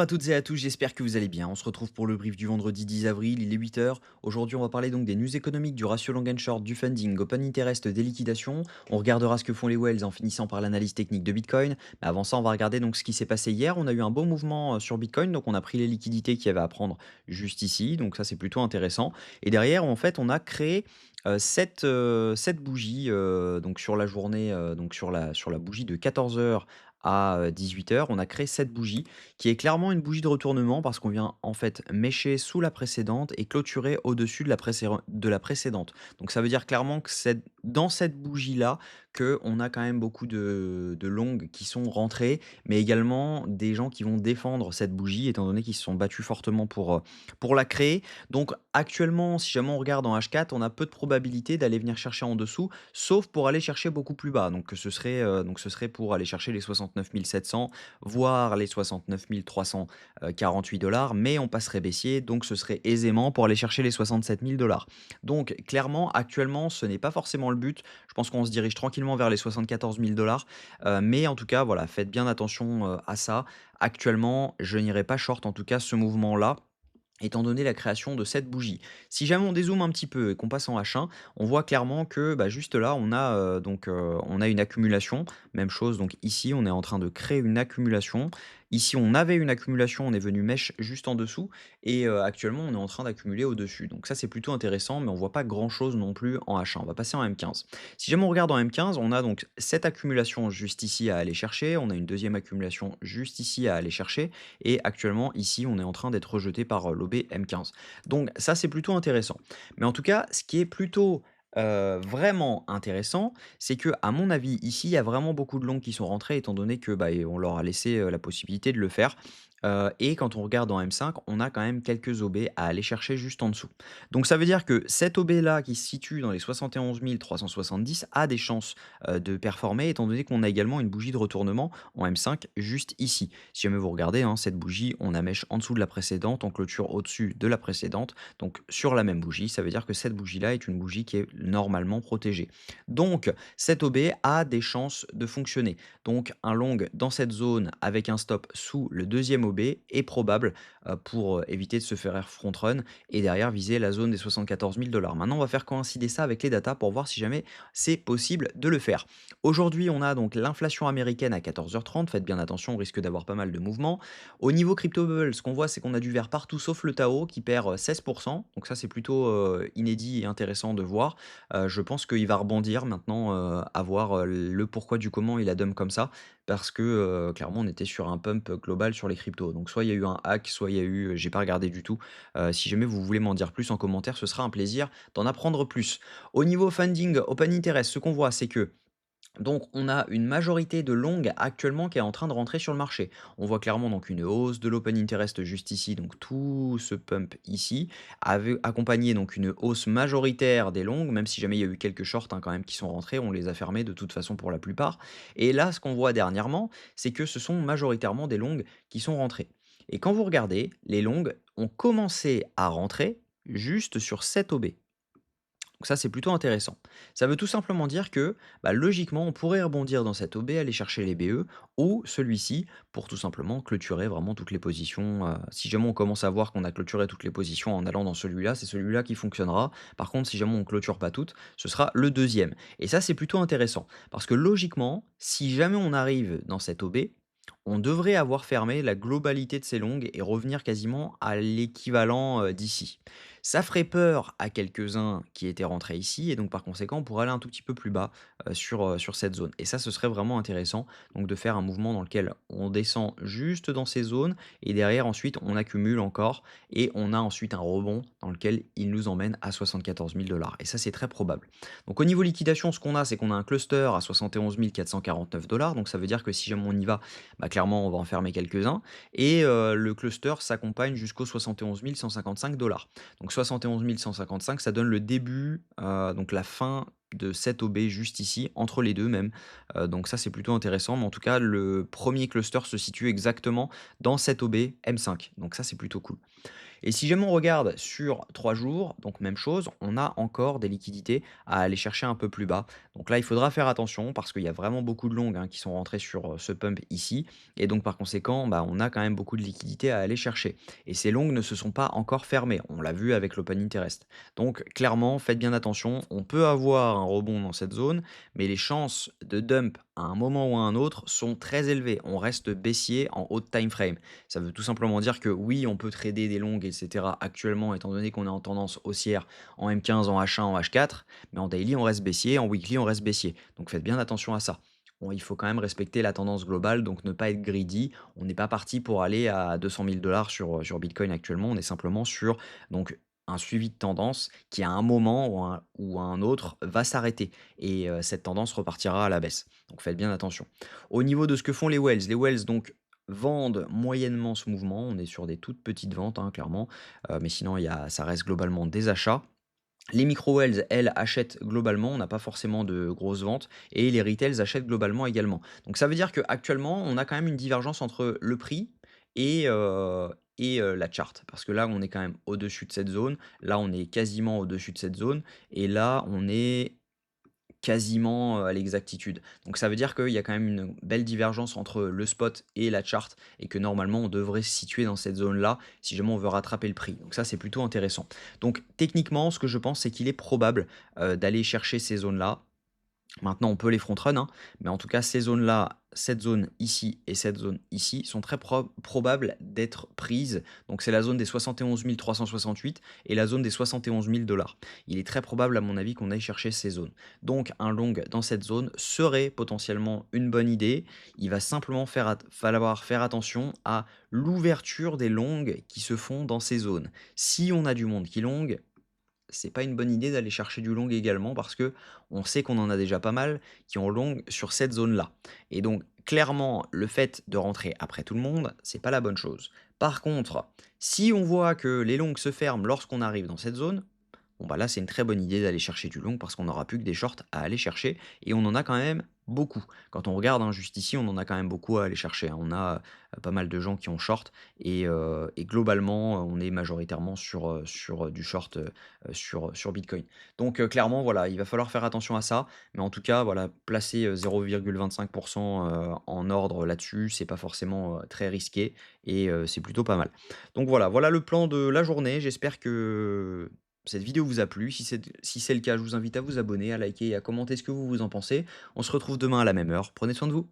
À toutes et à tous, j'espère que vous allez bien. On se retrouve pour le brief du vendredi 10 avril, il est 8 heures. Aujourd'hui, on va parler donc des news économiques, du ratio long and short, du funding, open interest, des liquidations. On regardera ce que font les whales en finissant par l'analyse technique de Bitcoin. Mais avant ça, on va regarder donc ce qui s'est passé hier. On a eu un beau mouvement sur Bitcoin, donc on a pris les liquidités qu'il y avait à prendre juste ici. Donc ça, c'est plutôt intéressant. Et derrière, en fait, on a créé sept bougies donc sur la journée, donc sur la bougie de 14 heures à 18 heures. On a créé 7 bougies qui est clairement une bougie de retournement parce qu'on vient en fait mêcher sous la précédente et clôturer au-dessus de la précédente. Donc ça veut dire clairement que c'est dans cette bougie-là qu'on a quand même beaucoup de longues qui sont rentrées, mais également des gens qui vont défendre cette bougie, étant donné qu'ils se sont battus fortement pour la créer. Donc actuellement, si jamais on regarde en H4, on a peu de probabilité d'aller venir chercher en dessous, sauf pour aller chercher beaucoup plus bas. Donc ce serait pour aller chercher les 69 700, voire les 69 348 $, mais on passerait baissier, donc ce serait aisément pour aller chercher les 67 000 $. Donc clairement, actuellement, ce n'est pas forcément le but. Je pense qu'on se dirige tranquillement vers les 74 000 $, mais en tout cas, voilà, faites bien attention à ça. Actuellement, je n'irai pas short, en tout cas, ce mouvement-là étant donné la création de cette bougie. Si jamais on dézoome un petit peu et qu'on passe en H1, on voit clairement que bah, juste là, on a une accumulation. Même chose, donc ici, on est en train de créer une accumulation. Ici, on avait une accumulation, on est venu mèche juste en dessous. Et actuellement, on est en train d'accumuler au-dessus. Donc ça, c'est plutôt intéressant, mais on voit pas grand-chose non plus en H1. On va passer en M15. Si jamais on regarde en M15, on a donc cette accumulation juste ici à aller chercher. On a une deuxième accumulation juste ici à aller chercher. Et actuellement, ici, on est en train d'être rejeté par l'OB M15. Donc ça, c'est plutôt intéressant. Mais en tout cas, ce qui est plutôt vraiment intéressant, c'est que à mon avis, ici, il y a vraiment beaucoup de longs qui sont rentrés, étant donné que bah, on leur a laissé la possibilité de le faire. Et quand on regarde en M5, on a quand même quelques OB à aller chercher juste en dessous. Donc ça veut dire que cet OB-là, qui se situe dans les 71 370, a des chances de performer, étant donné qu'on a également une bougie de retournement en M5 juste ici. Si jamais vous regardez, hein, cette bougie, on a mèche en dessous de la précédente, on clôture au-dessus de la précédente, donc sur la même bougie. Ça veut dire que cette bougie-là est une bougie qui est normalement protégée. Donc, cette OB a des chances de fonctionner. Donc, un long dans cette zone avec un stop sous le deuxième OB est probable pour éviter de se faire front run et derrière viser la zone des 74 000 $. Maintenant, on va faire coïncider ça avec les datas pour voir si jamais c'est possible de le faire. Aujourd'hui, on a donc l'inflation américaine à 14h30. Faites bien attention, on risque d'avoir pas mal de mouvements. Au niveau crypto bubble, ce qu'on voit, c'est qu'on a du vert partout sauf le Tao qui perd 16%. Donc ça, c'est plutôt inédit et intéressant de voir. Je pense qu'il va rebondir maintenant, à voir le pourquoi du comment il a dump comme ça. Parce que clairement, on était sur un pump global sur les cryptos. Donc soit il y a eu un hack, soit il y a eu, j'ai pas regardé du tout. Si jamais vous voulez m'en dire plus en commentaire, ce sera un plaisir d'en apprendre plus. Au niveau funding, open interest, ce qu'on voit, c'est que donc, on a une majorité de longues actuellement qui est en train de rentrer sur le marché. On voit clairement donc une hausse de l'open interest juste ici, donc tout ce pump ici, accompagné donc une hausse majoritaire des longues, même si jamais il y a eu quelques shorts hein, quand même qui sont rentrés, on les a fermés de toute façon pour la plupart. Et là, ce qu'on voit dernièrement, c'est que ce sont majoritairement des longues qui sont rentrées. Et quand vous regardez, les longues ont commencé à rentrer juste sur cette OB. Donc ça, c'est plutôt intéressant. Ça veut tout simplement dire que, bah, logiquement, on pourrait rebondir dans cette OB, aller chercher les BE, ou celui-ci, pour tout simplement clôturer vraiment toutes les positions. Si jamais on commence à voir qu'on a clôturé toutes les positions en allant dans celui-là, c'est celui-là qui fonctionnera. Par contre, si jamais on clôture pas toutes, ce sera le deuxième. Et ça, c'est plutôt intéressant. Parce que logiquement, si jamais on arrive dans cette OB, on devrait avoir fermé la globalité de ces longues et revenir quasiment à l'équivalent d'ici. Ça ferait peur à quelques-uns qui étaient rentrés ici et donc par conséquent, on pourrait aller un tout petit peu plus bas, sur cette zone et ça, ce serait vraiment intéressant donc de faire un mouvement dans lequel on descend juste dans ces zones et derrière ensuite on accumule encore et on a ensuite un rebond dans lequel il nous emmène à 74 000 et ça, c'est très probable. Donc au niveau liquidation, ce qu'on a, c'est qu'on a un cluster à 71 449 donc ça veut dire que si jamais on y va, bah, clairement, on va en fermer quelques-uns et le cluster s'accompagne jusqu'aux 71 155 $. Donc 71 155, ça donne le début, donc la fin de 7 OB juste ici, entre les 2 même. Donc ça, c'est plutôt intéressant. Mais en tout cas, le premier cluster se situe exactement dans cet OB M5. Donc ça, c'est plutôt cool. Et si jamais on regarde sur 3 jours, donc même chose, on a encore des liquidités à aller chercher un peu plus bas. Donc là, il faudra faire attention parce qu'il y a vraiment beaucoup de longues, hein, qui sont rentrées sur, ce pump ici et donc par conséquent, bah, on a quand même beaucoup de liquidités à aller chercher et ces longues ne se sont pas encore fermées. On l'a vu avec l'open interest. Donc clairement, faites bien attention, on peut avoir un rebond dans cette zone, mais les chances de dump à un moment ou à un autre sont très élevées. On reste baissier en haut de time frame. Ça veut tout simplement dire que oui, on peut trader des longues, et cetera, actuellement, étant donné qu'on est en tendance haussière en M15, en H1, en H4, mais en daily, on reste baissier, en weekly, on reste baissier. Donc faites bien attention à ça. Bon, il faut quand même respecter la tendance globale, donc ne pas être greedy. On n'est pas parti pour aller à 200 000 dollars sur Bitcoin actuellement. On est simplement sur donc, un suivi de tendance qui, à un moment ou à un autre, va s'arrêter. Et cette tendance repartira à la baisse. Donc faites bien attention. Au niveau de ce que font les Wells, donc vendent moyennement ce mouvement. On est sur des toutes petites ventes, hein, clairement, mais sinon ça reste globalement des achats. Les micro-wells, elles, achètent globalement, on n'a pas forcément de grosses ventes et les retails achètent globalement également. Donc ça veut dire qu'actuellement, on a quand même une divergence entre le prix et la chart. Parce que là, on est quand même au-dessus de cette zone, là, on est quasiment au-dessus de cette zone et là, on est quasiment, à l'exactitude. Donc ça veut dire qu'il y a quand même une belle divergence entre le spot et la chart et que normalement on devrait se situer dans cette zone-là si jamais on veut rattraper le prix. Donc ça, c'est plutôt intéressant. Donc techniquement, ce que je pense, c'est qu'il est probable, d'aller chercher ces zones-là. Maintenant, on peut les front run, hein, mais en tout cas, ces zones-là, cette zone ici et cette zone ici, sont très probables d'être prises. Donc, c'est la zone des 71 368 et la zone des 71 000 dollars. Il est très probable, à mon avis, qu'on aille chercher ces zones. Donc, un long dans cette zone serait potentiellement une bonne idée. Il va simplement falloir faire attention à l'ouverture des longues qui se font dans ces zones. Si on a du monde qui long, c'est pas une bonne idée d'aller chercher du long également parce que on sait qu'on en a déjà pas mal qui ont long sur cette zone-là. Et donc, clairement, le fait de rentrer après tout le monde, c'est pas la bonne chose. Par contre, si on voit que les longues se ferment lorsqu'on arrive dans cette zone, bon bah là c'est une très bonne idée d'aller chercher du long parce qu'on n'aura plus que des shorts à aller chercher et on en a quand même beaucoup. Quand on regarde, hein, juste ici, on en a quand même beaucoup à aller chercher, hein. On a pas mal de gens qui ont short et globalement, on est majoritairement sur du short sur Bitcoin. Donc clairement, voilà, il va falloir faire attention à ça. Mais en tout cas, voilà, placer 0,25% en ordre là-dessus, c'est pas forcément très risqué et c'est plutôt pas mal. Donc voilà, voilà le plan de la journée. J'espère que cette vidéo vous a plu. Si c'est le cas, je vous invite à vous abonner, à liker et à commenter ce que vous en pensez. On se retrouve demain à la même heure. Prenez soin de vous.